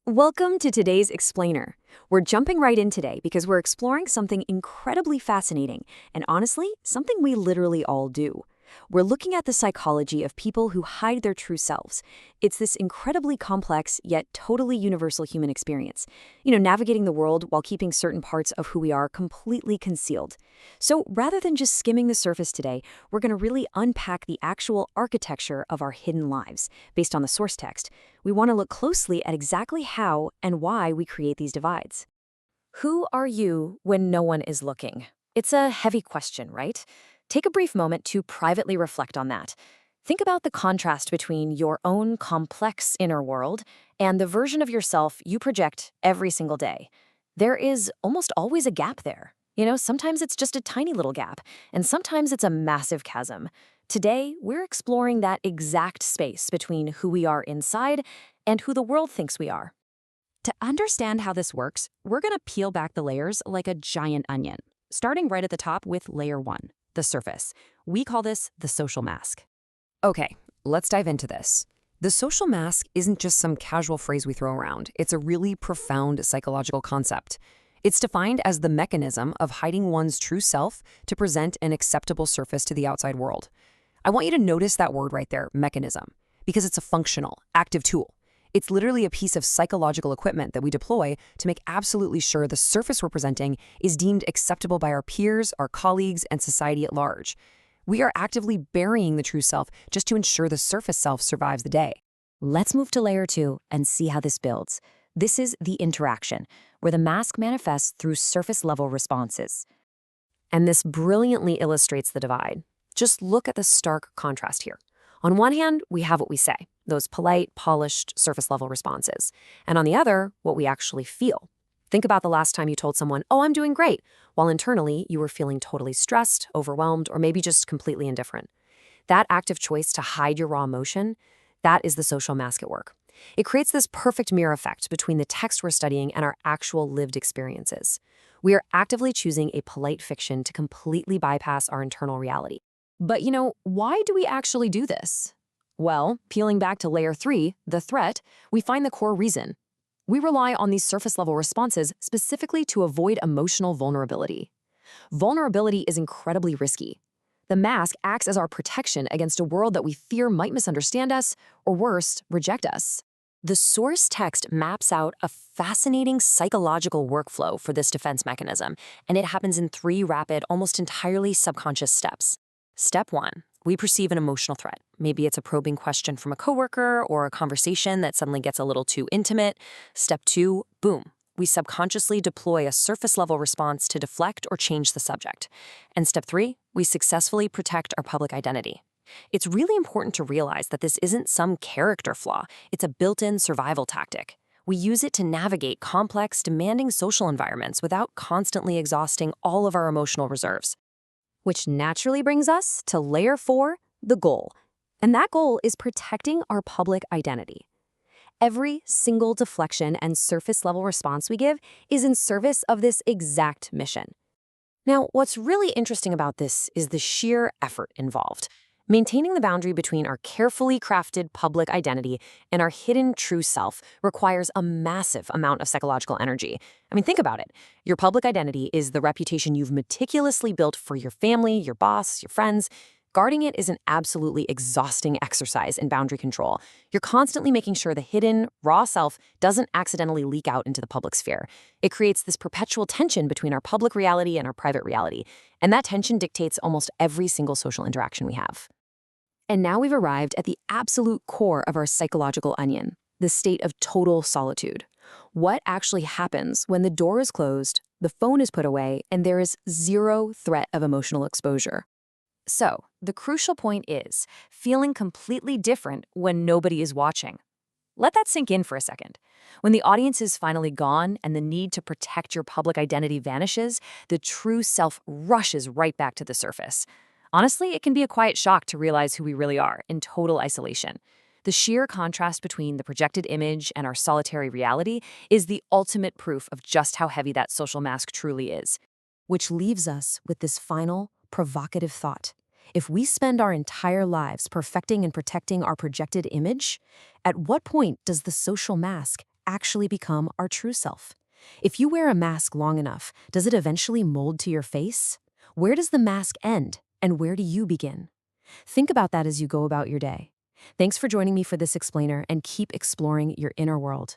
Welcome to today's Explainer. We're jumping right in today because we're exploring something incredibly fascinating and honestly, something we literally all do. We're looking at the psychology of people who hide their true selves. It's this incredibly complex yet totally universal human experience. Navigating the world while keeping certain parts of who we are completely concealed. So rather than just skimming the surface today, we're going to really unpack the actual architecture of our hidden lives based on the source text. We want to look closely at exactly how and why we create these divides. Who are you when no one is looking? It's a heavy question, right? Take a brief moment to privately reflect on that. Think about the contrast between your own complex inner world and the version of yourself you project every single day. There is almost always a gap there. Sometimes it's just a tiny little gap, and sometimes it's a massive chasm. Today, we're exploring that exact space between who we are inside and who the world thinks we are. To understand how this works, we're going to peel back the layers like a giant onion, starting right at the top with layer 1, the surface. We call this the social mask. Okay, let's dive into this. The social mask isn't just some casual phrase we throw around. It's a really profound psychological concept. It's defined as the mechanism of hiding one's true self to present an acceptable surface to the outside world. I want you to notice that word right there, mechanism, because it's a functional, active tool. It's literally a piece of psychological equipment that we deploy to make absolutely sure the surface we're presenting is deemed acceptable by our peers, our colleagues, and society at large. We are actively burying the true self just to ensure the surface self survives the day. Let's move to layer 2 and see how this builds. This is the interaction, where the mask manifests through surface-level responses. And this brilliantly illustrates the divide. Just look at the stark contrast here. On one hand, we have what we say, those polite, polished, surface-level responses. And on the other, what we actually feel. Think about the last time you told someone, "Oh, I'm doing great," while internally you were feeling totally stressed, overwhelmed, or maybe just completely indifferent. That active choice to hide your raw emotion, that is the social mask at work. It creates this perfect mirror effect between the text we're studying and our actual lived experiences. We are actively choosing a polite fiction to completely bypass our internal reality. But why do we actually do this? Well, peeling back to layer 3, the threat, we find the core reason. We rely on these surface-level responses specifically to avoid emotional vulnerability. Vulnerability is incredibly risky. The mask acts as our protection against a world that we fear might misunderstand us, or worse, reject us. The source text maps out a fascinating psychological workflow for this defense mechanism, and it happens in 3 rapid, almost entirely subconscious steps. Step 1, we perceive an emotional threat. Maybe it's a probing question from a coworker or a conversation that suddenly gets a little too intimate. Step 2, boom, we subconsciously deploy a surface-level response to deflect or change the subject. And step 3, we successfully protect our public identity. It's really important to realize that this isn't some character flaw. It's a built-in survival tactic. We use it to navigate complex, demanding social environments without constantly exhausting all of our emotional reserves. Which naturally brings us to layer 4, the goal. And that goal is protecting our public identity. Every single deflection and surface-level response we give is in service of this exact mission. Now, what's really interesting about this is the sheer effort involved. Maintaining the boundary between our carefully crafted public identity and our hidden true self requires a massive amount of psychological energy. Think about it. Your public identity is the reputation you've meticulously built for your family, your boss, your friends. Guarding it is an absolutely exhausting exercise in boundary control. You're constantly making sure the hidden, raw self doesn't accidentally leak out into the public sphere. It creates this perpetual tension between our public reality and our private reality, and that tension dictates almost every single social interaction we have. And now we've arrived at the absolute core of our psychological onion, the state of total solitude. What actually happens when the door is closed, the phone is put away, and there is zero threat of emotional exposure? So, the crucial point is feeling completely different when nobody is watching. Let that sink in for a second. When the audience is finally gone and the need to protect your public identity vanishes, the true self rushes right back to the surface. Honestly, it can be a quiet shock to realize who we really are in total isolation. The sheer contrast between the projected image and our solitary reality is the ultimate proof of just how heavy that social mask truly is. Which leaves us with this final, provocative thought. If we spend our entire lives perfecting and protecting our projected image, at what point does the social mask actually become our true self? If you wear a mask long enough, does it eventually mold to your face? Where does the mask end, and where do you begin? Think about that as you go about your day. Thanks for joining me for this explainer, and keep exploring your inner world.